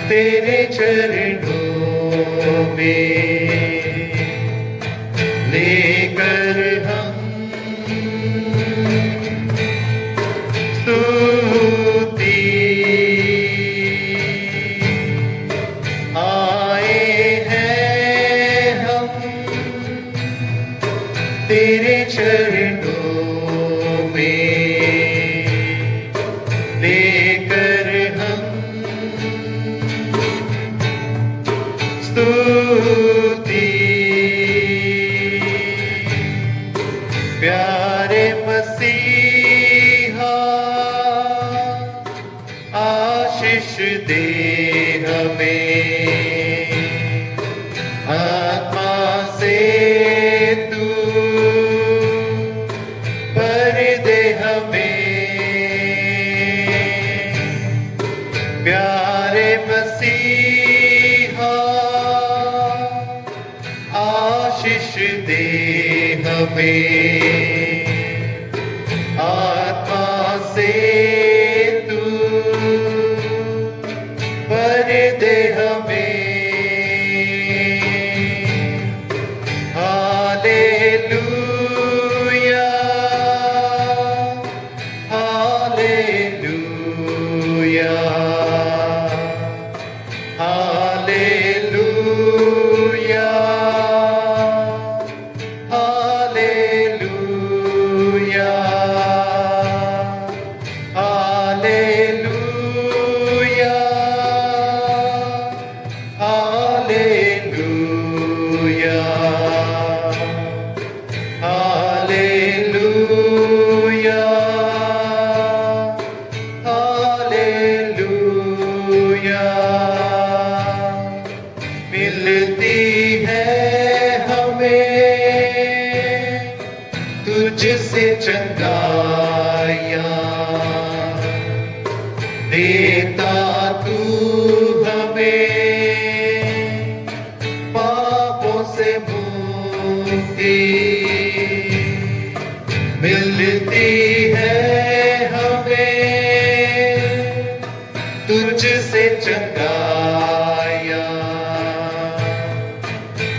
तेरे चरणों में लेकर हम स्तुति आए हैं हम तेरे चरणों में लेकर हम स्तुति प्यारे मसीहा आशीष दे हमें आत्मा से तू भर दे हमें प्यारे मसीहा आशीष दे हमें आत्मा से तू भर दे हमें hallelujah hallelujah hallelujah hallelujah hallelujah hallelujah hallelujah hallelujah मिलती है हमें तुझसे चंगाइयाँ देता तू हमें पापों से मुक्ति मिलती है हमें तुझसे चंगाइयाँ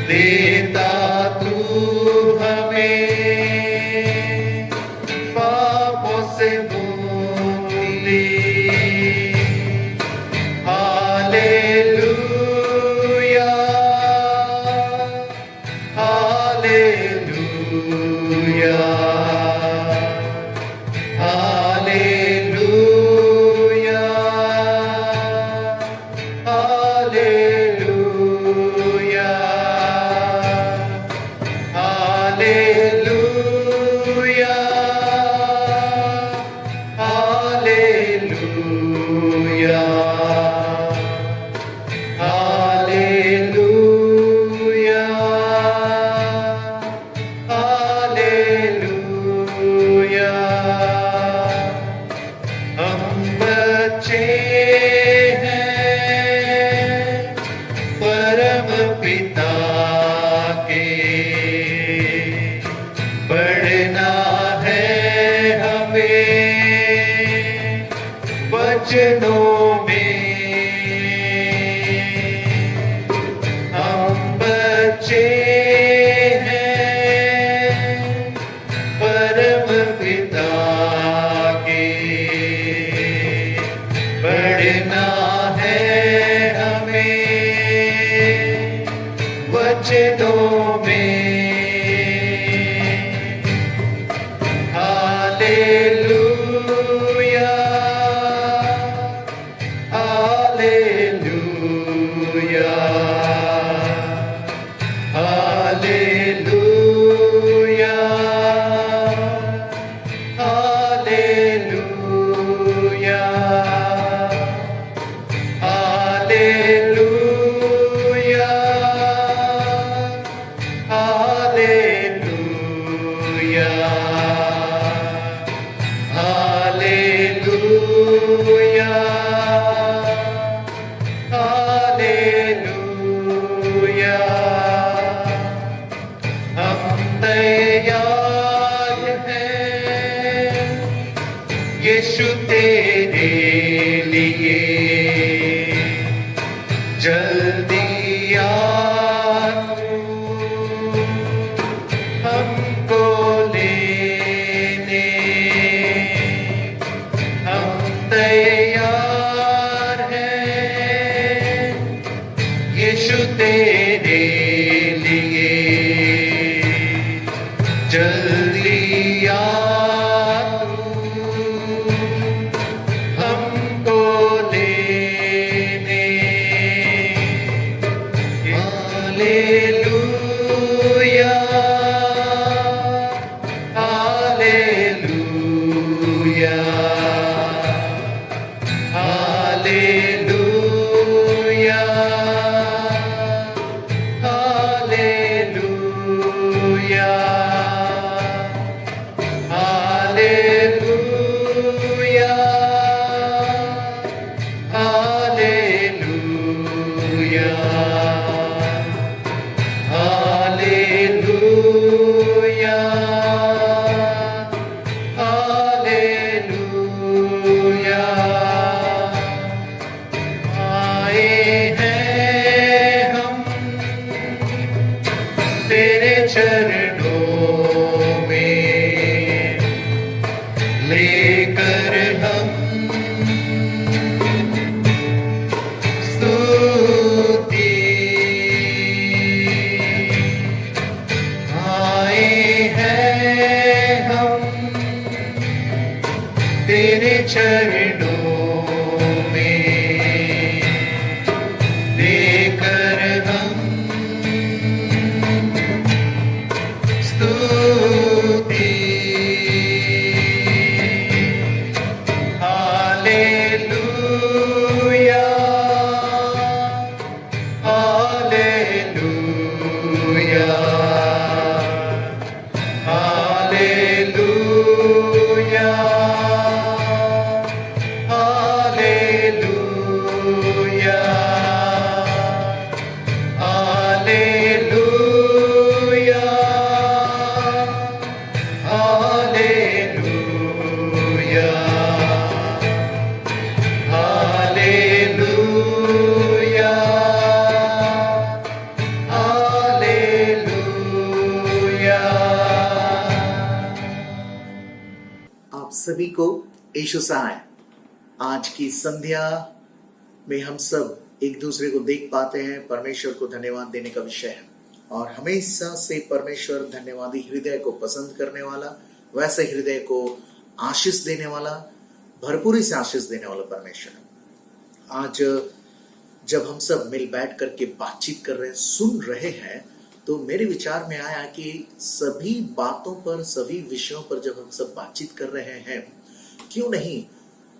देता तू हमें पापों से मुक्ति hallelujah hallelujah hallelujah hallelujah hallelujah hallelujah hallelujah hallelujah हम बच्चे हैं परम पिता के बढ़ना है हमें वचनों में हम बच्चे हैं परम पिता के बढ़ना है हमें वचनों में hallelujah hallelujah hallelujah hallelujah hallelujah hallelujah hallelujah hallelujah हम तैयार हैं यीशु तेरे लिए चरणों में लेकर हम स्तुति आए हैं हम तेरे चरणों में लेकर हम स्तुति hallelujah hallelujah hallelujah hallelujah hallelujah hallelujah hallelujah hallelujah. आप सभी को यीशु सहाय। आज की संध्या में हम सब एक दूसरे को देख पाते हैं, परमेश्वर को धन्यवाद देने का विषय है। और हमेशा से परमेश्वर धन्यवादी हृदय को पसंद करने वाला, वैसे हृदय को आशीष देने वाला, भरपूरी से आशीष देने वाला परमेश्वर है। आज जब हम सब मिल बैठ करके बातचीत कर रहे हैं, सुन रहे हैं, तो मेरे विचार में आया कि सभी बातों पर, सभी विषयों पर जब हम सब बातचीत कर रहे हैं, क्यों नहीं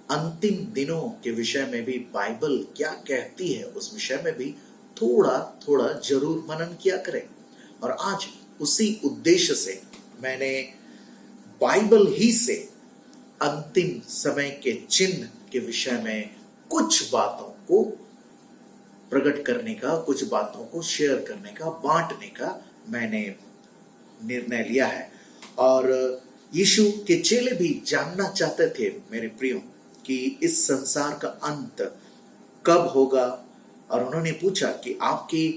अंतिम दिनों के विषय में भी बाइबल क्या कहती है उस विषय में भी थोड़ा थोड़ा जरूर मनन किया करें। और आज उसी उद्देश्य से मैंने बाइबल ही से अंतिम समय के चिन्ह के विषय में कुछ बातों को प्रकट करने का, कुछ बातों को शेयर करने का, बांटने का मैंने निर्णय लिया है। और यीशु के चेले भी जानना चाहते थे मेरे प्रियो कि इस संसार का अंत कब होगा। और उन्होंने पूछा कि आपके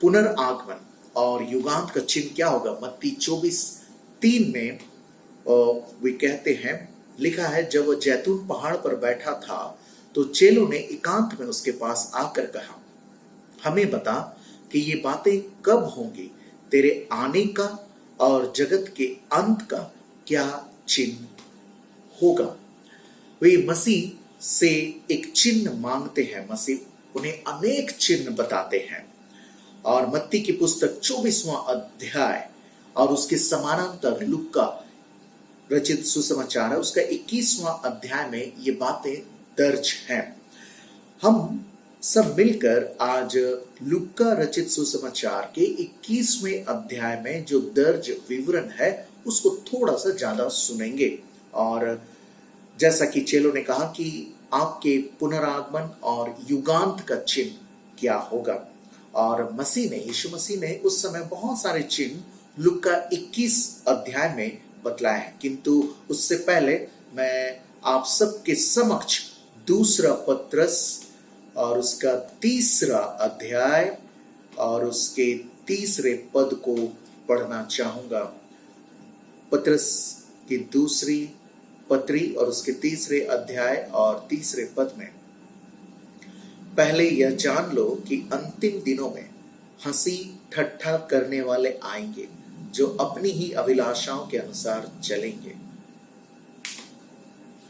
पुनर्आगमन और युगांत का चिन्ह क्या होगा। मत्ती 24:3 में वे कहते हैं, लिखा है, जब वह जैतून पहाड़ पर बैठा था तो चेलों ने एकांत में उसके पास आकर कहा, हमें बता कि ये बातें कब होंगी, तेरे आने का और जगत के अंत का क्या चिन्ह होगा। वे मसीह से एक चिन्ह मांगते हैं। मसीह उन्हें अनेक चिन्ह बताते हैं। और मत्ती की पुस्तक 24वां अध्याय और उसके समानांतर लूका रचित सुसमाचार है, उसका 21वां अध्याय में ये बातें दर्ज हैं। हम सब मिलकर आज लूका रचित सुसमाचार के 21वें अध्याय में जो दर्ज विवरण है उसको थोड़ा सा ज्यादा सुनेंगे। और जैसा कि चेलों ने कहा कि आपके पुनरागमन और युगांत का चिन्ह क्या होगा। और मसीह ने, यीशु मसीह ने उस समय बहुत सारे चिन्ह लूका 21 अध्याय में बतलाए हैं। किंतु उससे पहले मैं आप सबके समक्ष दूसरा पत्रस और उसका 3रा अध्याय और उसके 3रे पद को पढ़ना चाहूंगा। पत्रस की दूसरी पत्री और उसके 3रे अध्याय और 3रे पद में, पहले यह जान लो कि अंतिम दिनों में हंसी ठट्ठा करने वाले आएंगे जो अपनी ही अभिलाषाओं के अनुसार चलेंगे।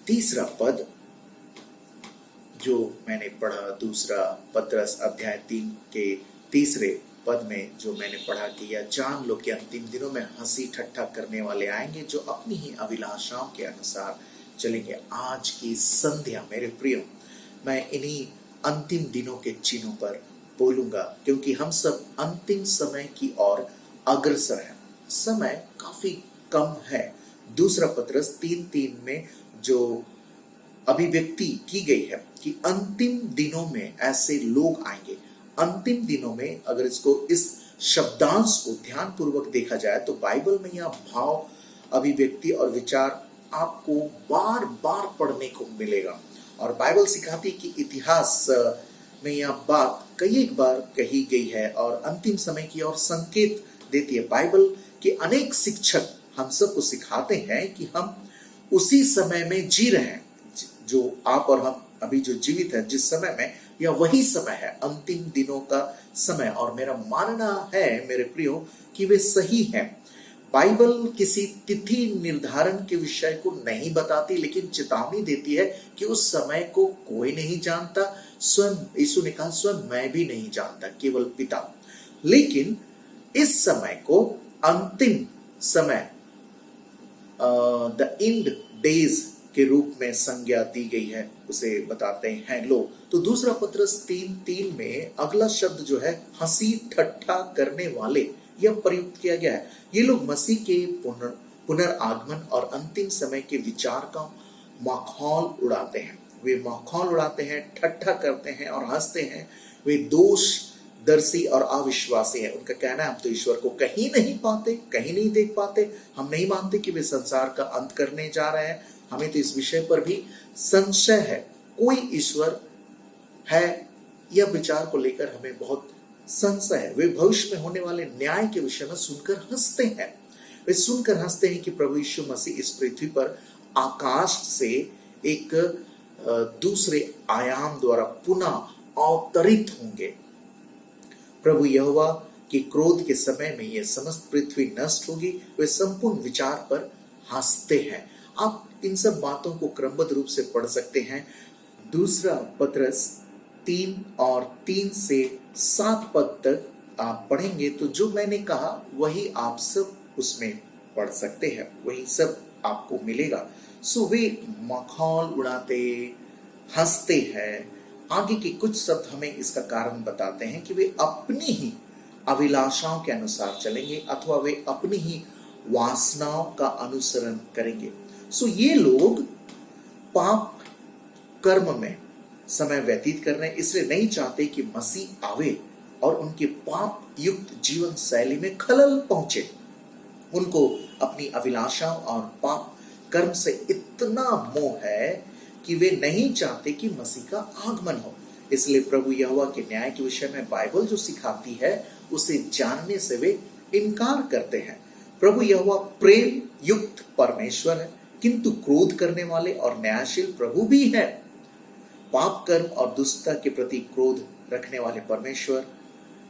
3रा पद जो मैंने पढ़ा, दूसरा पत्रस अध्याय 3 के 3रे पद में जो मैंने पढ़ा कि यह जान लो कि अंतिम दिनों में हंसी ठट्ठा करने वाले आएंगे जो अपनी ही अभिलाषाओं के अनुसार चलेंगे। आज की संध्या मेरे प्रियो, मैं इन्हीं अंतिम दिनों के चिन्हों पर बोलूंगा, क्योंकि हम सब अंतिम समय की ओर अग्रसर हैं। समय काफी कम है। दूसरा पत्रस 3:3 में जो अभिव्यक्ति की गई है कि अंतिम दिनों में ऐसे लोग आएंगे। अंतिम दिनों में अगर इसको इस शब्दांश को ध्यान पूर्वक देखा जाए तो बाइबल में यह भाव, अभिव्यक्ति और विचार आपको बार बार पढ़ने को मिलेगा। और बाइबल सिखाती है कि इतिहास में यह बात कई एक बार कही गई है और अंतिम समय की ओर संकेत देती है। बाइबल के अनेक शिक्षक हम सबको सिखाते हैं कि हम उसी समय में जी रहे हैं, जो आप और हम अभी जो जीवित है जिस समय में, यह वही समय है, अंतिम दिनों का समय। और मेरा मानना है मेरे प्रियो कि वे सही हैं। बाइबल किसी तिथि निर्धारण के विषय को नहीं बताती, लेकिन चेतावनी देती है कि उस समय को कोई नहीं जानता। स्वयं यीशु ने कहा, स्वयं मैं भी नहीं जानता, केवल पिता। लेकिन इस समय को अंतिम समय, द एंड डेज के रूप में संज्ञा दी गई है, उसे बताते हैं लोग। तो दूसरा पत्रस 3:3 में अगला शब्द जो है हंसी ठट्ठा करने वाले, यह प्रयुक्त किया गया है। ये लोग मसीह के पुनर्आगमन और अंतिम समय के विचार का माखौल उड़ाते हैं। वे माखौल उड़ाते हैं, ठट्ठा करते हैं और हंसते हैं। वे दोषदर्शी और अविश्वासी हैं। उनका कहना है, हम तो ईश्वर को कहीं नहीं पाते, कहीं नहीं देख पाते। हम नहीं मानते कि वे संसार का अंत करने जा रहे हैं। हमें तो इस विषय पर भी संशय है, कोई ईश्वर है। यह विचार को लेकर हमें बहुत संशय है। वे भविष्य में होने वाले न्याय के विषय में सुनकर हंसते हैं। वे सुनकर हंसते हैं कि प्रभु यीशु मसीह इस पृथ्वी पर आकाश से एक दूसरे आयाम द्वारा पुनः अवतरित होंगे। प्रभु यहोवा के क्रोध के समय में यह समस्त पृथ्वी नष्ट होगी। वे संपूर्ण विचार पर हंसते हैं। आप इन सब बातों को क्रमबद्ध रूप से पढ़ सकते हैं। दूसरा पत्रस 3 और 3 से 7 पद तक आप पढ़ेंगे तो जो मैंने कहा वही आप सब उसमें पढ़ सकते हैं, वही सब आपको मिलेगा। सो वे मखौल उड़ाते, हंसते हैं। आगे के कुछ शब्द हमें इसका कारण बताते हैं कि वे अपनी ही अभिलाषाओं के अनुसार चलेंगे अथवा वे अपनी ही वासनाओं का अनुसरण करेंगे। सो ये लोग पाप कर्म में समय व्यतीत कर रहे हैं, इसलिए नहीं चाहते कि मसीह आवे और उनके पाप युक्त जीवन शैली में खलल पहुंचे। उनको अपनी अभिलाषाओं और पाप कर्म से इतना मोह है कि वे नहीं चाहते कि मसीह का आगमन हो। इसलिए प्रभु यहोवा के न्याय के विषय में बाइबल जो सिखाती है उसे जानने से वे इनकार करते हैं। प्रभु यहोवा प्रेम युक्त परमेश्वर है, किंतु क्रोध करने वाले और न्यायशील प्रभु भी है। पाप कर्म और दुष्टता के प्रति क्रोध रखने वाले परमेश्वर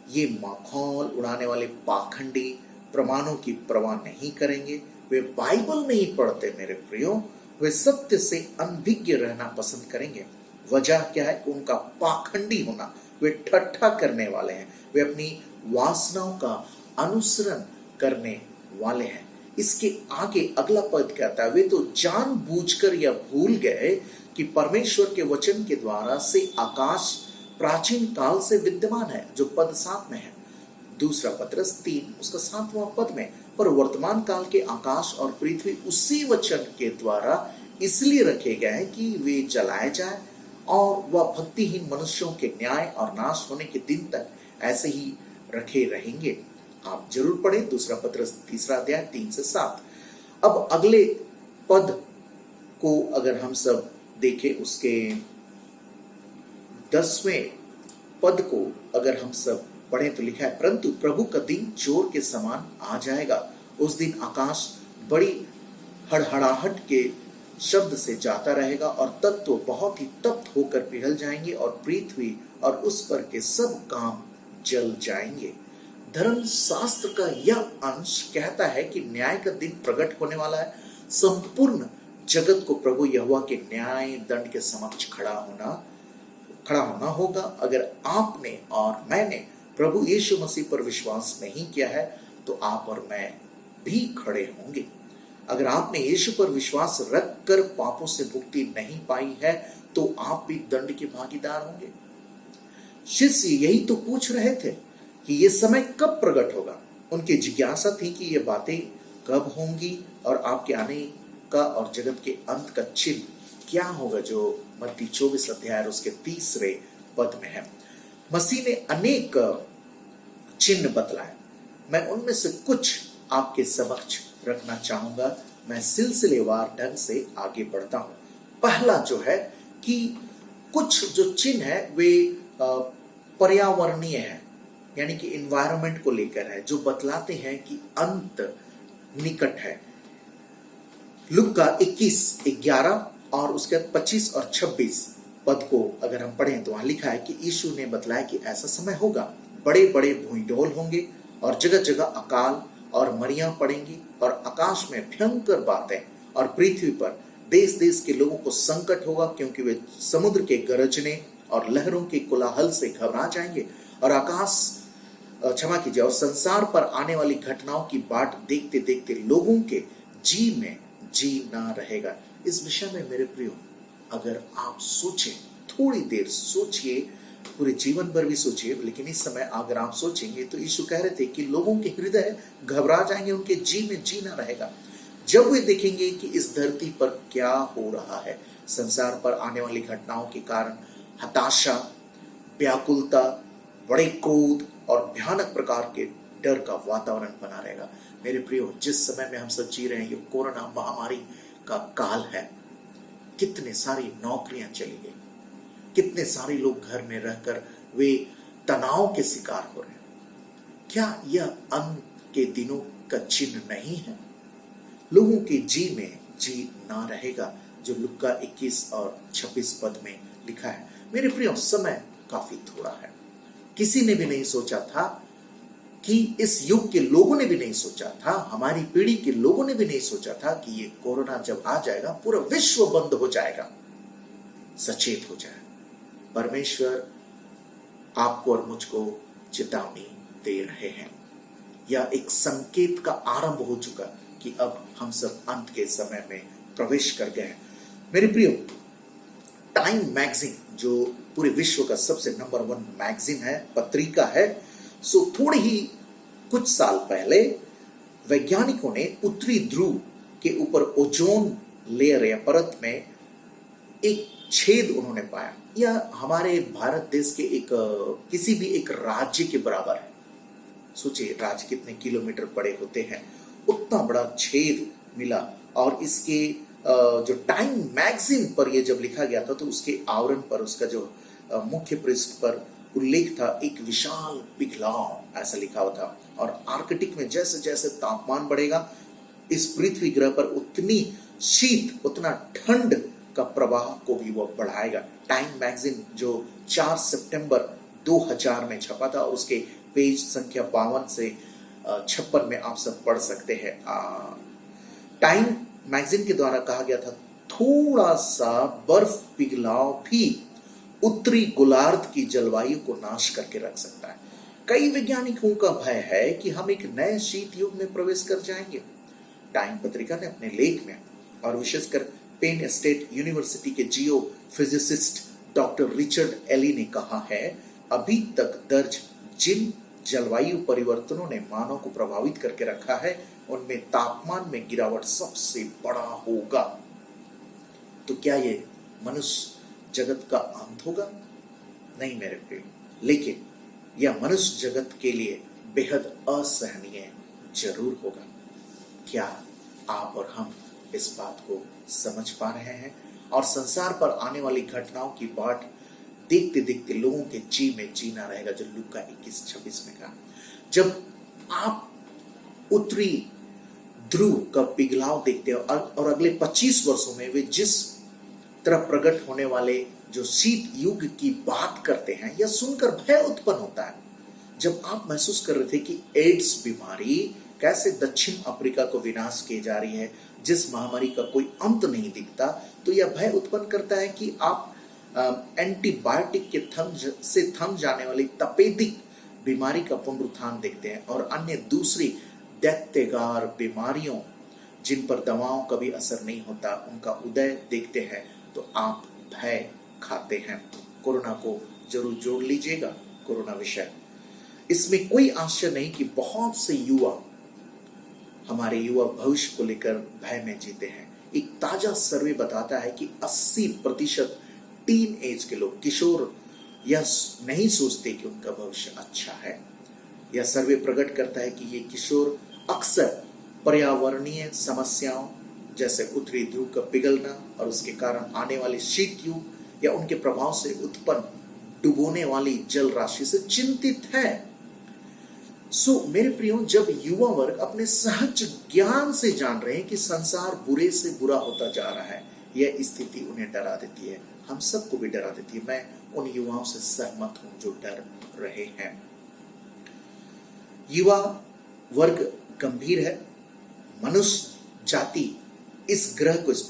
ये माखौल उड़ाने वाले पाखंडी प्रमाणों की परवाह नहीं करेंगे। वे बाइबल नहीं पढ़ते मेरे प्रियो, वे सत्य से अनभिज्ञ रहना पसंद करेंगे। वजह क्या है? उनका पाखंडी होना। वे ठट्ठा करने वाले हैं, वे अपनी वासनाओं का अनुसरण करने वाले हैं। इसके आगे अगला पद कहता है, वे तो जानबूझकर यह भूल गए कि परमेश्वर के वचन के द्वारा से आकाश प्राचीन काल से विद्यमान है, जो पद 7 में है। दूसरा पत्रस 3 उसका 7वां पद में, पर वर्तमान काल के आकाश और पृथ्वी उसी वचन के द्वारा इसलिए रखे गए हैं कि वे जलाए जाए और वह भक्तिहीन मनुष्यों के न्याय और नाश होने के दिन तक ऐसे ही रखे रहेंगे। आप जरूर पढ़ें दूसरा पत्रस 3 अध्याय 3 से 7। अब अगले पद को अगर हम सब देखें, उसके 10वें पद को अगर हम सब पढ़ें तो लिखा है, परंतु प्रभु का दिन चोर के समान आ जाएगा। उस दिन आकाश बड़ी हड़हड़ाहट के शब्द से जाता रहेगा और तत्व बहुत ही तप्त होकर पिघल जाएंगे और पृथ्वी और उस पर के सब काम जल जाएंगे। धर्म शास्त्र का यह अंश कहता है कि न्याय का दिन प्रकट होने वाला है। संपूर्ण जगत को प्रभु यहोवा के न्याय दंड के समक्ष खड़ा होना होगा। अगर आपने और मैंने प्रभु यीशु मसीह पर विश्वास नहीं किया है तो आप और मैं भी खड़े होंगे। अगर आपने यीशु पर विश्वास रखकर पापों से मुक्ति नहीं पाई है तो आप भी दंड के भागीदार होंगे। शिष्य यही तो पूछ रहे थे कि ये समय कब प्रकट होगा। उनकी जिज्ञासा थी कि ये बातें कब होंगी और आपके आने का और जगत के अंत का चिन्ह क्या होगा, जो मत्ती 24 अध्याय और उसके 30 पद में है। मसीह ने अनेक चिन्ह बतलाए, मैं उनमें से कुछ आपके समक्ष रखना चाहूंगा। मैं सिलसिलेवार ढंग से आगे बढ़ता हूं। पहला जो है कि कुछ जो चिन्ह है वे पर्यावरणीय है, यानी कि इन्वायरमेंट को लेकर है, जो बतलाते हैं कि अंत निकट है। लूका 21:11 और उसके 25 और 26 पद को अगर हम पढ़ें तो वहां लिखा है कि यीशु ने बतलाया कि ऐसा समय होगा, बड़े बड़े भूइंडोल होंगे और जगह जगह अकाल और मरियां पड़ेंगी और आकाश में भयंकर बातें, और पृथ्वी पर देश देश के लोगों को संकट होगा, क्योंकि वे समुद्र के गरजने और लहरों के कोलाहल से घबरा जाएंगे और क्षमा कीजिए, और संसार पर आने वाली घटनाओं की बाट देखते देखते लोगों के जी में जी ना रहेगा। इस विषय में मेरे प्रियो, अगर आप सोचें, थोड़ी देर सोचिए, पूरे जीवन भर भी सोचिए, लेकिन इस समय अगर आप सोचेंगे तो यीशु कह रहे थे कि लोगों के हृदय घबरा जाएंगे, उनके जी में जी ना रहेगा जब वे देखेंगे कि इस धरती पर क्या हो रहा है। संसार पर आने वाली घटनाओं के कारण हताशा, व्याकुलता, बड़े क्रोध और भयानक प्रकार के डर का वातावरण बना रहेगा। मेरे प्रियो, जिस समय में हम सब जी रहे हैं, ये कोरोना महामारी का काल है। कितने सारी नौकरियां चली गई, कितने सारे लोग घर में रहकर वे तनाव के शिकार हो रहे हैं। क्या यह अंत के दिनों का चिन्ह नहीं है? लोगों के जी में जी ना रहेगा, जो लुका 21 और 26 पद में लिखा है। मेरे प्रियो, समय काफी थोड़ा है। किसी ने भी नहीं सोचा था कि इस युग के लोगों ने भी नहीं सोचा था, हमारी पीढ़ी के लोगों ने भी नहीं सोचा था कि ये कोरोना जब आ जाएगा पूरा विश्व बंद हो जाएगा, सचेत हो जाए। परमेश्वर आपको और मुझको चेतावनी दे रहे हैं, या एक संकेत का आरंभ हो चुका कि अब हम सब अंत के समय में प्रवेश कर गए हैं। मेरे प्रियो, टाइम मैगजीन जो पूरे विश्व का सबसे नंबर 1 मैगजीन है, पत्रिका है, सो थोड़े ही कुछ साल पहले वैज्ञानिकों ने उत्तरी ध्रुव के ऊपर ओजोन लेयर या परत में एक छेद उन्होंने पाया। यह हमारे भारत देश के किसी भी एक राज्य के बराबर है। सोचिए, राज्य कितने किलोमीटर बड़े होते हैं, उतना बड़ा छेद मिला। और इसके जो टाइम मैगजीन पर यह जब लिखा गया था तो उसके आवरण पर, उसका जो मुख्य पृष्ठ पर उल्लेख था, एक विशाल पिघलाव, ऐसा लिखा हुआ था। और आर्कटिक में जैसे जैसे तापमान बढ़ेगा, इस पृथ्वी ग्रह पर उतनी शीत, उतना ठंड का प्रवाह को भी वह बढ़ाएगा। टाइम मैगजीन जो 4 सितंबर 2000 में छपा था, उसके पेज संख्या 52 से 56 में आप सब पढ़ सकते हैं। टाइम मैगजीन के द्वारा कहा गया था, थोड़ा सा बर्फ पिघलाव भी उत्तरी गोलार्ध की जलवायु को नाश करके रख सकता है। कई वैज्ञानिकों का भय है कि हम एक नए शीत युग में प्रवेश कर जाएंगे। टाइम पत्रिका ने अपने लेख में, और विशेषकर पेन स्टेट यूनिवर्सिटी के जियो फिजिसिस्ट डॉक्टर रिचर्ड एली ने कहा है, अभी तक दर्ज जिन जलवायु परिवर्तनों ने मानव को प्रभावित करके रखा है, उनमें तापमान में गिरावट सबसे बड़ा होगा। तो क्या ये मनुष्य जगत का अंत होगा? नहीं मेरे प्रिय, लेकिन यह मनुष्य जगत के लिए बेहद असहनीय जरूर होगा। क्या आप और हम इस बात को समझ पा रहे हैं? और संसार पर आने वाली घटनाओं की बाट देखते देखते लोगों के जी में जीना रहेगा, जो लूका 21-26 में कहा। जब आप उत्तरी ध्रुव का पिघलाव देखते हैं और अगले 25 वर्षों में वे जिस तरह प्रकट होने वाले जो शीत युग की बात करते हैं, यह सुनकर भय उत्पन्न होता है। जब आप महसूस कर रहे थे कि एड्स बीमारी कैसे दक्षिण अफ्रीका को विनाश की जा रही है, जिस महामारी का कोई अंत नहीं दिखता, तो यह भय उत्पन्न करता है कि आप एंटीबायोटिक के थम जाने वाली तपेदिक बीमारी का पुनरुत्थान देखते हैं और अन्य दूसरी दैत्यगार बीमारियों जिन पर दवाओं का भी असर नहीं होता, उनका उदय देखते हैं तो आप भय खाते हैं। कोरोना को जरूर जोड़ लीजिएगा, कोरोना विषय। इसमें कोई आश्चर्य नहीं कि बहुत से युवा हमारे युवा भविष्य को लेकर भय में जीते हैं। एक ताजा सर्वे बताता है कि 80% टीन एज के लोग, किशोर, यह नहीं सोचते कि उनका भविष्य अच्छा है। यह सर्वे प्रकट करता है कि ये किशोर अक्सर पर्यावरणीय समस्याओं जैसे उत्तरी ध्रुव का पिघलना और उसके कारण आने वाले शीत युग या उनके प्रभाव से उत्पन्न डुबोने वाली जल राशि से चिंतित है। मेरे प्रियो, जब युवा वर्ग अपने सहज ज्ञान से जान रहे हैं कि संसार बुरे से बुरा होता जा रहा है, यह स्थिति उन्हें डरा देती है, हम सबको भी डरा देती है। मैं उन युवाओं से सहमत हूं जो डर रहे हैं। युवा वर्ग गंभीर है। मनुष्य जाति इस ग्रह को, इस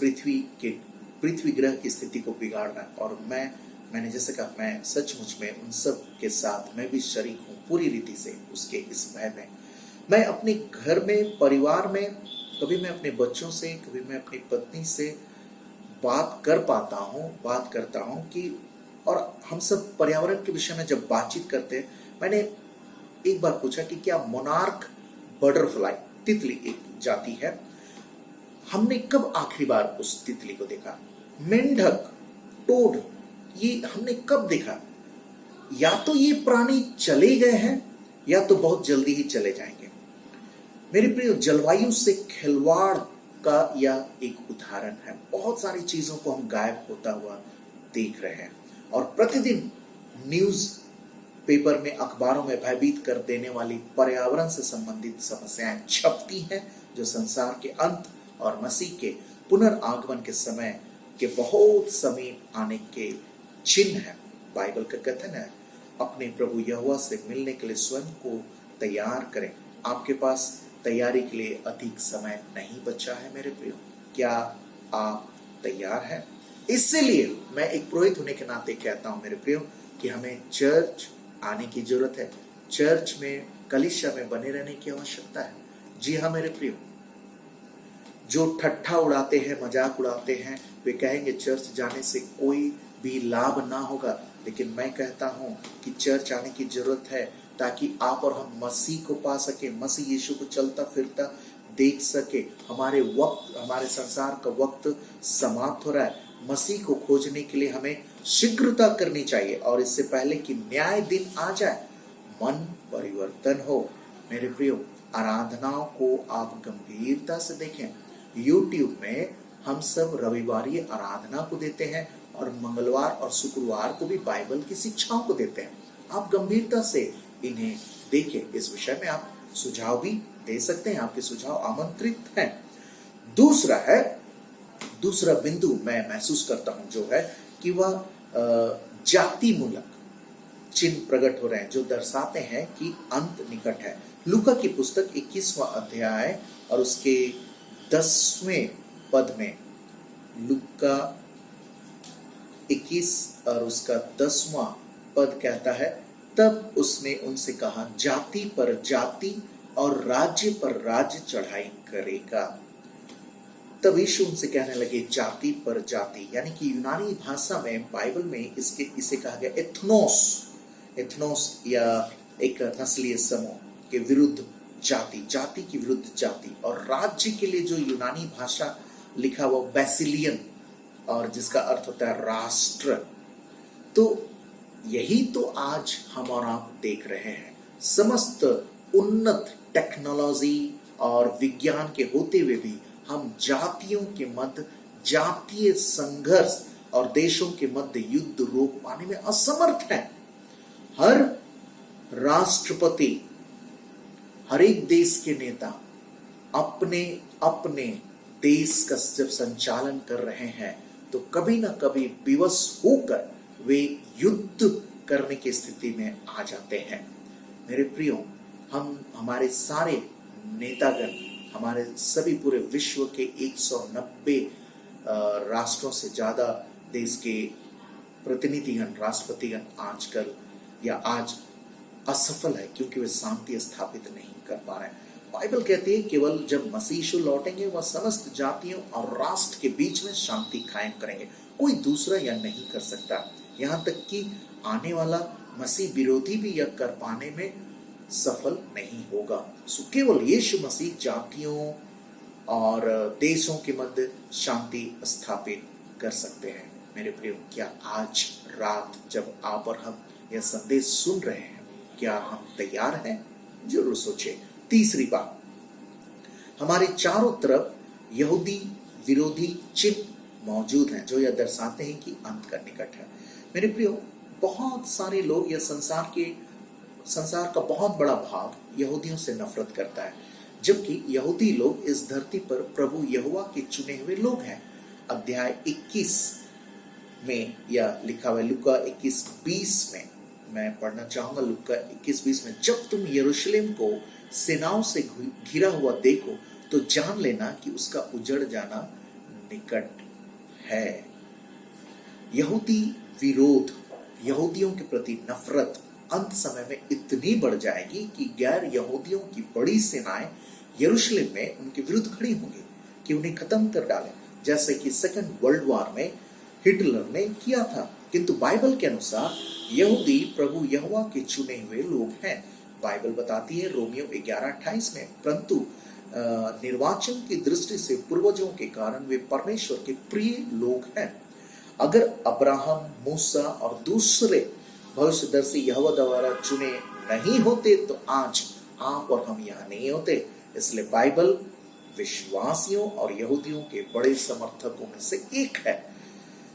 पृथ्वी ग्रह की स्थिति को बिगाड़ रहा है। और मैंने जैसे कहा, मैं सचमुच में उन सब के साथ मैं भी शरीक हूं पूरी रीति से उसके इस भय में। मैं अपने घर में, परिवार में, कभी मैं अपने बच्चों से, कभी मैं अपनी पत्नी से बात करता हूं कि, और हम सब पर्यावरण के विषय में जब बातचीत करते हैं, मैंने एक बार पूछा कि क्या मोनार्क बटरफ्लाई, तितली एक जाति है, हमने कब आखिरी बार उस तितली को देखा? मेंढक, टोड, ये हमने कब देखा? या तो ये प्राणी चले गए हैं या तो बहुत जल्दी ही चले जाएंगे। मेरे प्रिय, जलवायु से खिलवाड़ का यह एक उदाहरण है। बहुत सारी चीजों को हम गायब होता हुआ देख रहे हैं और प्रतिदिन न्यूज पेपर में, अखबारों में भयभीत कर देने वाली पर्यावरण से संबंधित समस्याएं छपती हैं, जो संसार के अंत और मसीह के पुनर्आगमन के समय के बहुत समीप आने के चिन्ह है। बाइबल का कथन है, अपने प्रभु यहोवा से मिलने के लिए स्वयं को तैयार करें। आपके पास तैयारी के लिए अधिक समय नहीं बचा है मेरे प्रियो। क्या आप तैयार हैं? इसलिए मैं एक पुरोहित होने के नाते कहता हूं मेरे प्रियो कि हमें चर्च आने की जरूरत है। चर्च में, कलीसिया में बने रहने की आवश्यकता है। जी हाँ मेरे प्रियो, जो ठट्ठा उड़ाते हैं, मजाक उड़ाते हैं, वे कहेंगे चर्च जाने से कोई भी लाभ ना होगा। लेकिन मैं कहता हूं कि चर्च आने की जरूरत है ताकि आप और हम मसीह को पा सके, मसीह यीशु को चलता फिरता देख सके। हमारे संसार का वक्त समाप्त हो रहा है। मसीह को खोजने के लिए हमें शीघ्रता करनी चाहिए और इससे पहले कि न्याय दिन आ जाए, मन परिवर्तन हो। मेरे प्रियो, आराधनाओं को आप गंभीरता से देखें। YouTube में हम सब रविवारी आराधना को देते हैं और मंगलवार और शुक्रवार को भी बाइबल की शिक्षाओं को देते हैं। आप गंभीरता से इन्हें देखें। इस विषय में आप सुझाव भी दे सकते हैं, आपके सुझाव आमंत्रित हैं। दूसरा बिंदु मैं महसूस करता हूं जो है कि वह जाति मूलक चिन्ह प्रकट हो रहे हैं जो दर्शाते हैं कि अंत निकट है। लूका की पुस्तक 21वां अध्याय और उसके 10वें पद में, लूका 21 और उसका 10वां पद कहता है, तब उसने उनसे कहा, जाति पर जाति और राज्य पर राज्य चढ़ाई करेगा। तब यीशु उनसे कहने लगे, जाति पर जाति, यानी कि यूनानी भाषा में, बाइबल में इसे कहा गया एथनोस या एक नस्लीय समूह के विरुद्ध जाति, जाति की विरुद्ध जाति। और राज्य के लिए जो यूनानी भाषा लिखा वो बैसिलियन, और जिसका अर्थ होता है राष्ट्र। तो यही तो आज हम और आप देख रहे हैं। समस्त उन्नत टेक्नोलॉजी और विज्ञान के होते हुए भी हम जातियों के मध्य जातीय संघर्ष और देशों के मध्य युद्ध रोक पाने में असमर्थ हैं। हर राष्ट्रपति, हर एक देश के नेता अपने अपने देश का जब संचालन कर रहे हैं तो कभी ना कभी विवश होकर वे युद्ध करने की स्थिति में आ जाते हैं। मेरे प्रियो, हमारे सारे नेतागण, हमारे सभी पूरे विश्व के 190 राष्ट्रों से ज्यादा देश के प्रतिनिधिगण, राष्ट्रपतिगण आजकल या आज असफल है क्योंकि वे शांति स्थापित नहीं कर पा रहे हैं। बाइबल कहती है केवल जब मसीह यीशु लौटेंगे वह समस्त जातियों और राष्ट्र के बीच में शांति कायम करेंगे। कोई दूसरा यह नहीं कर सकता। यहाँ तक कि आने वाला मसीह विरोधी भी यह कर पाने में सफल नहीं होगा। सो केवल यीशु मसीह जातियों और देशों के मध्य शांति स्थापित कर सकते हैं। मेरे प्रियो, क्या आज रात जब आप और हम यह संदेश सुन रहे हैं, क्या हम तैयार हैं? जरूर सोचें। तीसरी बात, हमारे चारों तरफ यहूदी विरोधी चिन्ह मौजूद हैं जो यह दर्शाते हैं कि अंत का निकट है। मेरे प्रियो, बहुत सारे लोग यह संसार का बहुत बड़ा भाग यहूदियों से नफरत करता है, जबकि यहूदी लोग इस धरती पर प्रभु यहोवा के चुने हुए लोग हैं। अध्याय 21 में यह लिखा हुआ है, लूका 21:20 में मैं पढ़ना चाहूंगा। लूका 21:20 में, जब तुम यरूशलेम को सेनाओं से घिरा हुआ देखो तो जान लेना कि उसका उजड़ जाना निकट है। यहूदी विरोध, यहूदियों के प्रति नफरत अंत समय में इतनी बढ़ जाएगी कि गैर यहूदियों की बड़ी सेनाएं यरूशलेम में उनके विरुद्ध खड़ी होंगी कि उन्हें खत्म कर डालें, जैसे कि सेकंड वर्ल्ड वॉर में हिटलर ने किया था। किंतु बाइबल के अनुसार यहूदी प्रभु यहोवा के चुने हुए लोग हैं। बाइबल बताती है रोमियो 11:28 में, परंतु निर्वाचन की दृष्टि से पूर्वजों के कारण वे परमेश्वर के प्रिय लोग हैं। अगर अब्राहम, मूसा और दूसरे भविष्यदर्शी यहोवा द्वारा चुने नहीं होते तो आज आप और हम यहाँ नहीं होते। इसलिए बाइबल विश्वासियों और यहूदियों के बड़े समर्थकों में से एक है।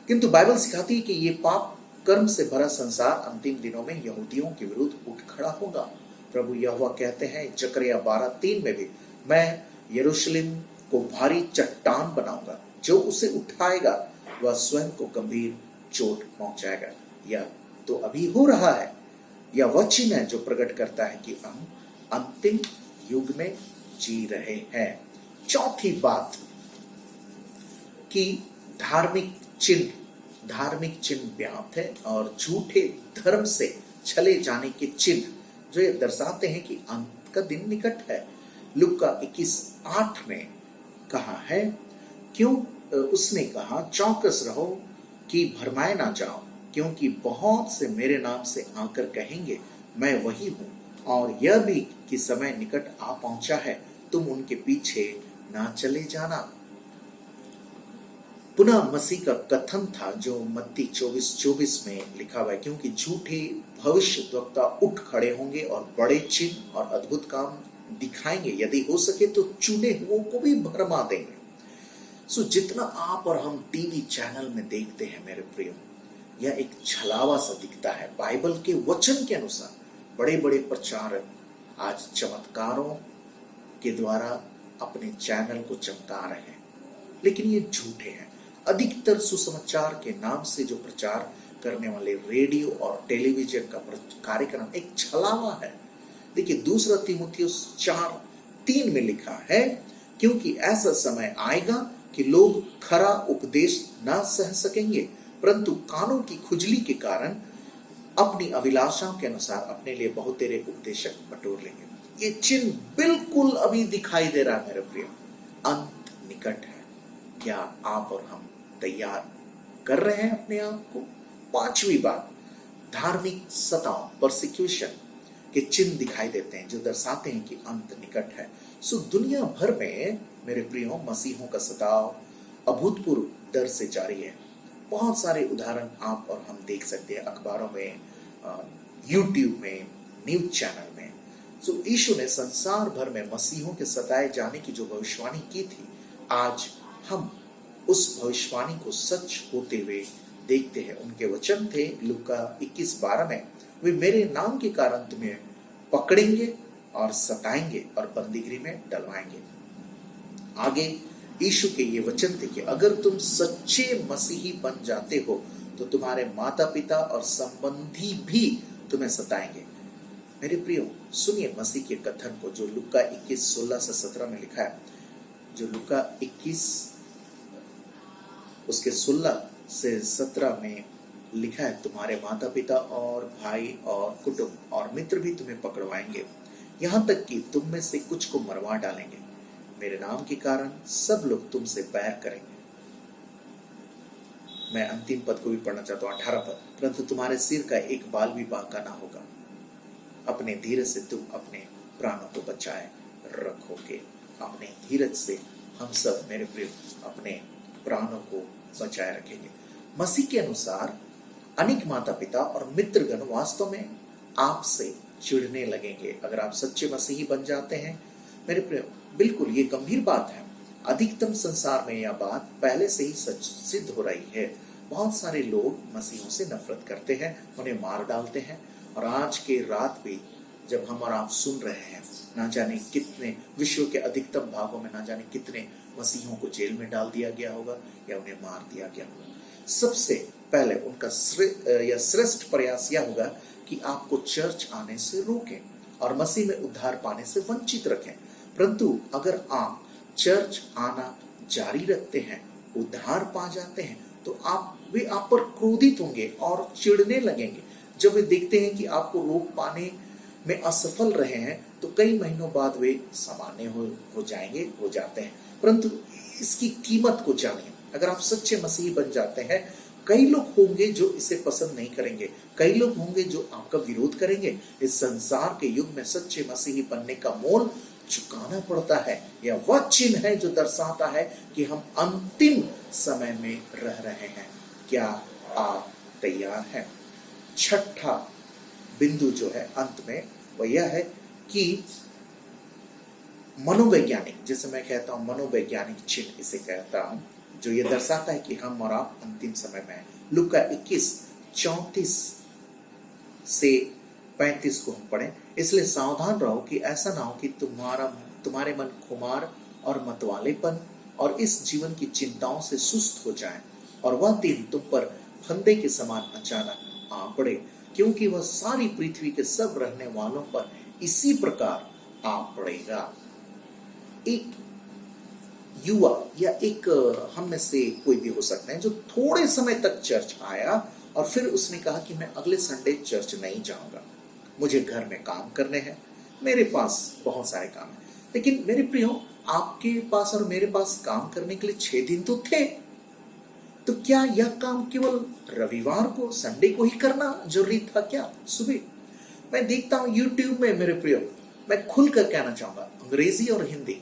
किंतु बाइबल सिखाती है कि ये पाप कर्म से भरा संसार अंतिम दिनों में यहूदियों के विरुद्ध उठ खड़ा होगा। प्रभु यहोवा कहते हैं जकरिया 12:3 में भी, मैं यरूशलेम को भारी चट्टान बनाऊंगा, जो उसे उठाएगा वह स्वयं को गंभीर चोट पहुंचाएगा। यह तो अभी हो रहा है। यह वचन है जो प्रकट करता है कि हम अंतिम युग में जी रहे हैं। चौथी बात कि धार्मिक चिन्ह व्याप्त है और झूठे धर्म से छले जाने के चिन्ह जो ये दर्शाते हैं कि अंत का दिन निकट है। लूका 21:8 में कहा है, क्यों उसने कहा, चौकस रहो कि भरमाए ना जाओ, क्योंकि बहुत से मेरे नाम से आकर कहेंगे मैं वही हूं, और यह भी कि समय निकट आ पहुंचा है, तुम उनके पीछे ना चले जाना। पुनः मसीह का कथन था जो मत्ती 24:24 में लिखा हुआ है, क्योंकि झूठे भविष्यद्वक्ता उठ खड़े होंगे और बड़े चिन्ह और अद्भुत काम दिखाएंगे, यदि हो सके तो चुने हुओं को भी भरमा देंगे। सो जितना आप और हम टीवी चैनल में देखते हैं मेरे प्रियो, यह एक छलावा सा दिखता है। बाइबल के वचन के अनुसार बड़े बड़े प्रचारक आज चमत्कारों के द्वारा अपने चैनल को चमका रहे हैं, लेकिन ये झूठे हैं। अधिकतर सुसमाचार के नाम से जो प्रचार करने वाले रेडियो और टेलीविजन का कार्यक्रम एक छलावा है। देखिए, 2 तीमुथियुस 4:3 में लिखा है, क्योंकि ऐसा समय आएगा कि लोग खरा उपदेश ना सह सकेंगे, परंतु कानों की खुजली के कारण अपनी अभिलाषाओं के अनुसार अपने लिए बहुतेरे उपदेशक बटोर लेंगे। ये चिन्ह बिल्कुल अभी दिखाई दे रहा है मेरे प्रिय, अंत निकट है। क्या आप और हम तैयार कर रहे हैं अपने आप को? 5वीं बात, धार्मिक सताव, परसिक्यूशन के चिन्ह दिखाई देते हैं जो दर्शाते हैं कि अंत निकट है। सो दुनिया भर में मेरे प्रियो मसीहों का सताव अभूतपूर्व दर से जारी है। बहुत सारे उदाहरण आप और हम देख सकते हैं अखबारों में, यूट्यूब में, न्यूज चैनल में। सो यीशु ने संसार भर में मसीहों के सताए जाने की जो भविष्यवाणी की थी, आज हम उस भविष्यवाणी को सच होते हुए देखते हैं। उनके वचन थे लूका 21:12 में, वे मेरे नाम के कारण तुम्हें पकड़ेंगे और सताएंगे और बंदीगृह में डलवाएंगे। आगे यीशु के ये वचन थे कि अगर तुम सच्चे मसीही बन जाते हो तो तुम्हारे माता पिता और संबंधी भी तुम्हें सताएंगे। मेरे प्रियो, सुनिए मसीह के कथन को जो लूका 21:16-17 में लिखा है। जो लूका 21 उसके 16-17 में लिखा है, तुम्हारे माता पिता और भाई और कुटुंब और मित्र भी तुम्हें पकड़वाएंगे, यहाँ तक कि तुम में से कुछ को मरवा डालेंगे। मेरे नाम के कारण सब लोग तुमसे बैर करेंगे। मैं अंतिम पद को भी पढ़ना चाहता हूँ, 18 पद। परंतु तुम्हारे सिर का एक बाल भी बांका ना होगा। अपने धीरज से तुम अपने प्राणों को बचाए रखोगे। अपने धीरज से हम सब, मेरे प्रिय, अपने प्राणों को बचाए रखेंगे। मसीह के अनुसार अनेक माता पिता और मित्रगण वास्तव में आपसे चिढ़ने लगेंगे अगर आप सच्चे मसीही बन जाते हैं। मेरे प्रिय, बिल्कुल ये गंभीर बात है। अधिकतम संसार में यह बात पहले से ही सच सिद्ध हो रही है। बहुत सारे लोग मसीहों से नफरत करते हैं, उन्हें मार डालते हैं। और आज के रात भी जब हम और आप सुन रहे हैं, ना जाने कितने विश्व के अधिकतम भागों में ना जाने कितने मसीहों को जेल में डाल दिया गया होगा या उन्हें मार दिया गया होगा। सबसे पहले उनका श्रेष्ठ प्रयास यह होगा कि आपको चर्च आने से रोकें और मसीह में उद्धार पाने से वंचित रखें। परंतु अगर आप चर्च आना जारी रखते हैं, उद्धार पा जाते हैं, तो वे आप पर क्रोधित होंगे और चिढ़ने लगेंगे। जब वे देखते हैं कि आपको रोक पाने में असफल रहे हैं, तो कई महीनों बाद वे सामान्य हो जाते हैं। परंतु इसकी कीमत को जानिए। अगर आप सच्चे मसीही बन जाते हैं, कई लोग होंगे जो इसे पसंद नहीं करेंगे, कई लोग होंगे जो आपका विरोध करेंगे। इस संसार के युग में सच्चे मसीही बनने का मोल चुकाना पड़ता है। यह वह चिन्ह है जो दर्शाता है कि हम अंतिम समय में रह रहे हैं। क्या आप तैयार हैं? छठा बिंदु जो है अंत में वह यह है कि मनोवैज्ञानिक, जिसे मैं कहता हूं मनोवैज्ञानिक चिन्ह इसे कहता हूं, जो ये दर्शाता है कि हम और आप अंतिम समय में हैं। लूका 21:34 से 35 को हम पढ़ें। इसलिए सावधान रहो कि ऐसा ना हो कि तुम्हारे मन खुमार और मतवालेपन और इस जीवन की चिंताओं से सुस्त हो जाएं और वह दिन तुम पर फंदे के समान अचानक आ पड़े, क्योंकि वह सारी पृथ्वी के सब रहने वालों पर इसी प्रकार आ पड़ेगा। एक युवा या एक हम में से कोई भी हो सकते हैं जो थोड़े समय तक चर्च आया और फिर उसने कहा कि मैं अगले संडे चर्च नहीं जाऊंगा, मुझे घर में काम करने हैं, मेरे पास बहुत सारे काम हैं। लेकिन मेरे प्रियो, आपके पास और मेरे पास काम करने के लिए 6 दिन तो थे, तो क्या यह काम केवल रविवार को, संडे को ही करना जरूरी था क्या? सुबह मैं देखता हूं YouTube में, मेरे प्रियो, मैं खुलकर कहना चाहूंगा, अंग्रेजी और हिंदी,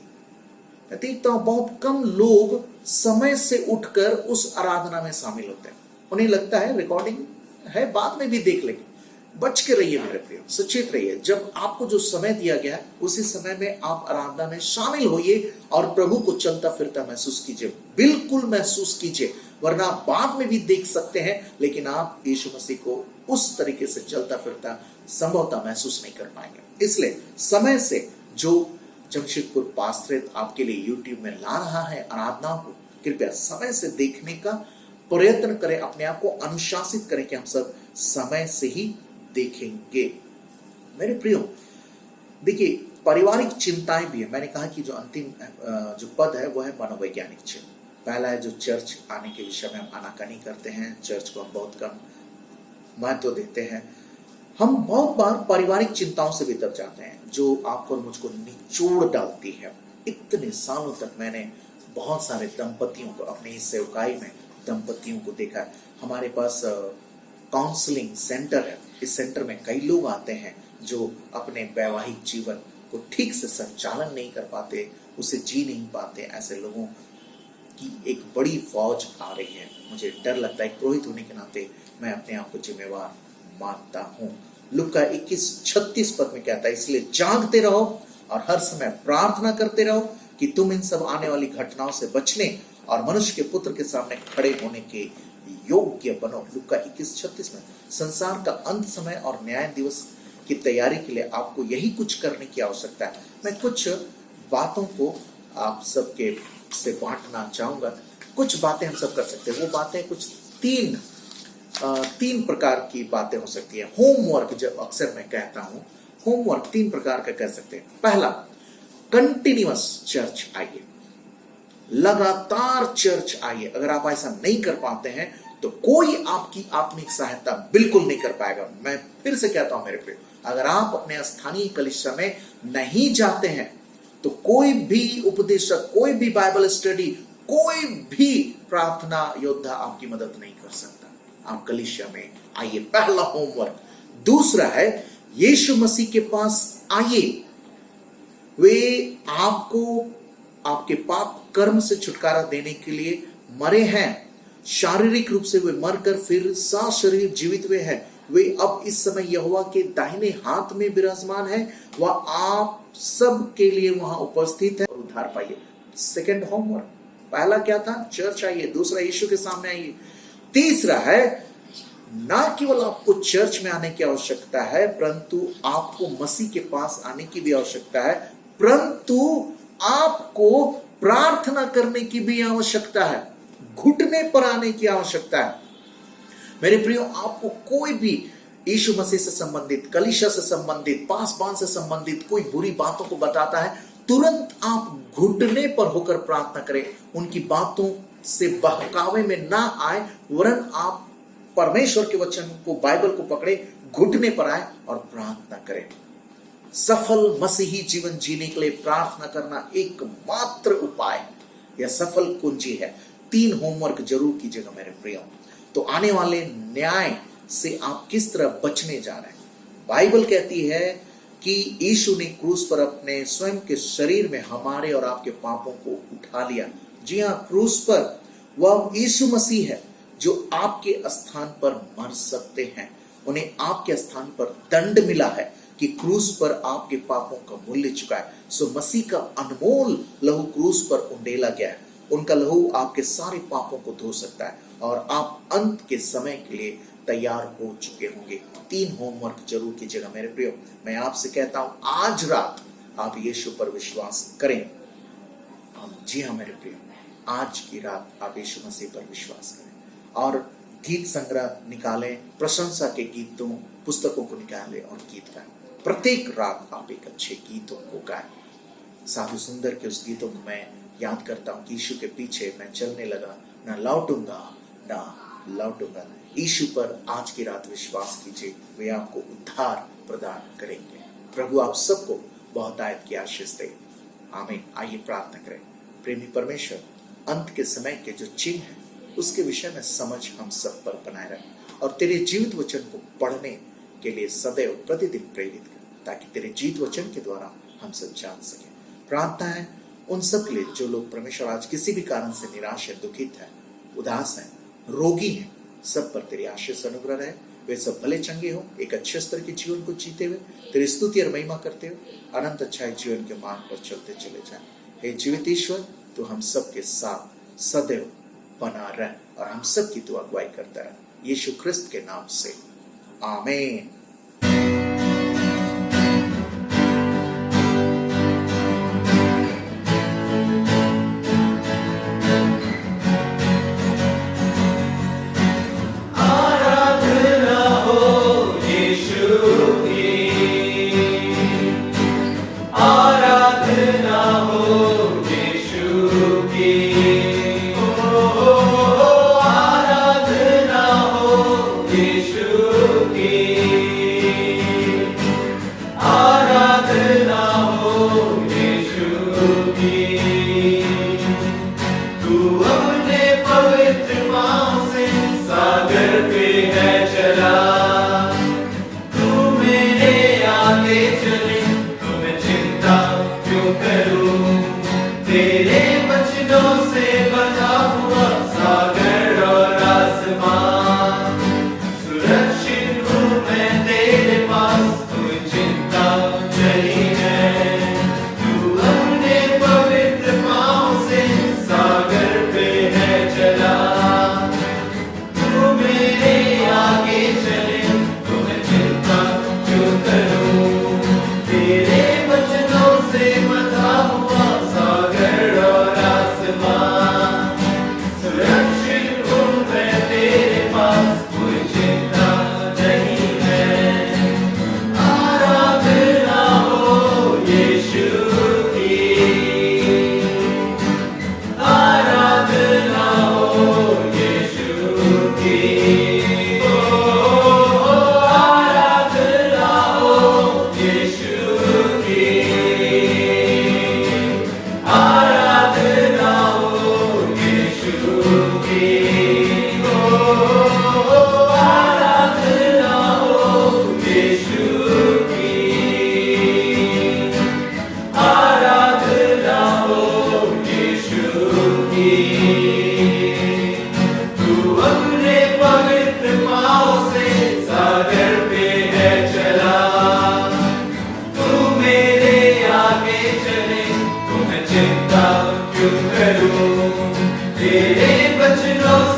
मैं देखता हूं बहुत कम लोग समय से उठकर उस आराधना में शामिल होते हैं। उन्हें लगता है रिकॉर्डिंग है, बाद में भी देख लेंगे। बच के रहिए मेरे प्रियो, सचेत रहिए। जब आपको जो समय दिया गया उसी समय में आप आराधना में शामिल होइए और प्रभु को चलता फिरता महसूस कीजिए, बिल्कुल महसूस कीजिए, वरना बाद में भी देख सकते हैं लेकिन आप यीशु मसीह को उस तरीके से चलता फिरता संभवतः महसूस नहीं कर पाएंगे। इसलिए समय से, जो जमशेदपुर पास्टरेट आपके लिए YouTube में ला रहा है आराधनाओं को, कृपया समय से देखने का प्रयत्न करें, अपने आप को अनुशासित करें कि हम सब समय से ही देखेंगे। मेरे प्रियो, देखिए पारिवारिक चिंताएं भी है। मैंने कहा कि जो अंतिम जो पद है वो है मनोवैज्ञानिक चिन्ह। पहला है जो चर्च आने के विषय में हम आनाकानी करते हैं, चर्च को हम बहुत कम महत्व देते हैं। हम बहुत बार पारिवारिक चिंताओं से भी दब जाते हैं जो आपको और मुझको निचोड़ डालती है। इतने सालों तक मैंने बहुत सारे दंपतियों को, अपने इस सेवकाई में दंपतियों को देखा है। हमारे पास काउंसलिंग सेंटर है। इस सेंटर में कई लोग आते हैं जो अपने वैवाहिक जीवन को ठीक से संचालन नहीं कर पाते, उसे जी नहीं पाते। ऐसे लोगों की एक बड़ी फौज आ रही है। मुझे डर लगता है, पुरोहित होने के नाते मैं अपने आप को जिम्मेवार मानता हूं। लूका 21:36 पद में कहता है, इसलिए जागते रहो और हर समय प्रार्थना करते रहो कि तुम इन सब आने वाली घटनाओं से बचने और मनुष्य के पुत्र के सामने खड़े होने के योग्य बनो। लूका 21:36 में संसार का अंत समय और न्याय दिवस की तैयारी के लिए आपको यही कुछ करने की आवश्यकता है। मैं कुछ बातों को आप सबके से बांटना चाहूंगा। कुछ बातें हम सब कर सकते हैं। वो बातें कुछ तीन प्रकार की बातें हो सकती है। होमवर्क, जब अक्सर मैं कहता हूं, होमवर्क 3 प्रकार का कर सकते हैं। पहला, कंटिन्यूअस चर्च आइए, लगातार चर्च आइए। अगर आप ऐसा नहीं कर पाते हैं तो कोई आपकी आत्मिक सहायता बिल्कुल नहीं कर पाएगा। मैं फिर से कहता हूं मेरे प्रिय, अगर आप अपने स्थानीय कलीसिया में नहीं जाते हैं तो कोई भी उपदेशक, कोई भी बाइबल स्टडी, कोई भी प्रार्थना योद्धा आपकी मदद नहीं कर सकता। आप कलीसिया में आइए, पहला होमवर्क। दूसरा है, यीशु मसीह के पास आइए। वे आपको आपके पाप कर्म से छुटकारा देने के लिए मरे हैं। शारीरिक रूप से वे मरकर फिर सा शरीर जीवित हुए हैं। वे अब इस समय यहोवा के दाहिने हाथ में विराजमान है। वह आप सब के लिए वहां उपस्थित है और उद्धार पाइए। सेकंड होमवर्क, पहला क्या था? चर्च आइए। दूसरा, यीशु के सामने आइए। तीसरा है, ना केवल आपको चर्च में आने की आवश्यकता है, परंतु आपको मसीह के पास आने की भी आवश्यकता है, परंतु आपको प्रार्थना करने की भी आवश्यकता है, घुटने पर आने की आवश्यकता है। मेरे प्रियो, आपको कोई भी यीशु मसीह से संबंधित, कलीसिया से संबंधित, पासबान से संबंधित कोई बुरी बातों को बताता है, तुरंत आप घुटने पर होकर प्रार्थना करें। उनकी बातों से बहकावे में ना आए, वरन आप परमेश्वर के वचन को, बाइबल को पकड़े, घुटने पर आए और प्रार्थना करें। सफल मसीही जीवन जीने के लिए प्रार्थना करना एकमात्र उपाय, यह सफल कुंजी है। 3 होमवर्क जरूर कीजिएगा मेरे प्रियो। तो आने वाले न्याय से आप किस तरह बचने जा रहे हैं? बाइबल कहती है कि यीशु ने क्रूस पर अपने स्वयं के शरीर में हमारे और आपके पापों को उठा लिया। जी हां, क्रूस पर वह यीशु मसीह है जो आपके स्थान पर मर सकते हैं। उन्हें आपके स्थान पर दंड मिला है कि क्रूस पर आपके पापों का मूल्य चुका है। सो मसीह का अनमोल लहू क्रूस पर उंडेला गया है। उनका लहू आपके सारे पापों को धो सकता है और आप अंत के समय के लिए तैयार हो चुके होंगे। 3 होमवर्क जरूर कीजिएगा मेरे प्रियो। मैं आपसे कहता हूं, आज रात आप यीशु पर विश्वास करें। जी हाँ मेरे प्रियो, आज की रात आप यीशु मसीह पर विश्वास करें और गीत संग्रह निकालें, प्रशंसा के गीतों, पुस्तकों को निकालें और गीत गाएं। प्रत्येक रात आप एक अच्छे गीतों को गाएं। साधु सुंदर के उस गीतों को मैं याद करता हूं कि यीशु के पीछे मैं चलने लगा, ना लौटूंगा ना लौटूंगा। यीशु पर आज की रात विश्वास कीजिए, वे आपको उद्धार प्रदान करेंगे। प्रभु आप सबको बहुत आयत की आशीष दे। आमीन। आइए प्रार्थना करें। प्रेमी परमेश्वर, अंत के समय के जो चिन्ह है उसके विषय में समझ हम सब पर बनाए रहे और तेरे जीवित वचन को पढ़ने के लिए सदैव प्रतिदिन प्रेरित कर, ताकि तेरे जीवित वचन के द्वारा हम सब जान सकें। प्रार्थना है उन सब के लिए जो लोग परमेश्वर आज किसी भी कारण से निराश है, दुखित है, उदास है, रोगी है, सब पर तेरी आशीष अनुग्रह रहे। वे सब भले चंगे हो, एक अच्छे स्तर के जीवन को जीते हुए तेरी स्तुति और महिमा करते हुए अनंत अच्छाई जीवन के मार्ग पर चलते चले जाए। हे जीवित ईश्वर, तू हम सब के साथ सदैव बना रह और हम सब की तू अगुवाई करता रह। यीशु ख्रिस्त के नाम से आमीन। यीशु की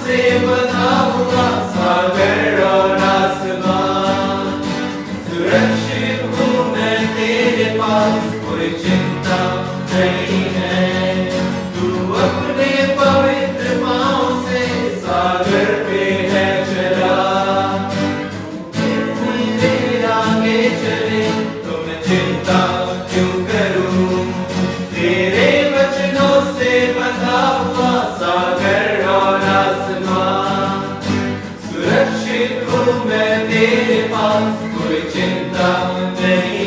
से बंधा हुआ सागर और आसमान, सुरक्षित हूँ मैं तेरे पास, कोई चिंता नहीं है। तू अपने पवित्र पाँव से सागर पे है चला, मेरे आगे चले तो मैं चिंता क्यों करूं। तेरे वचनों से बंधा हुआ सागर और आसमान, सुरक्षित हूँ मैं तेरे पास, कोई चिंता नहीं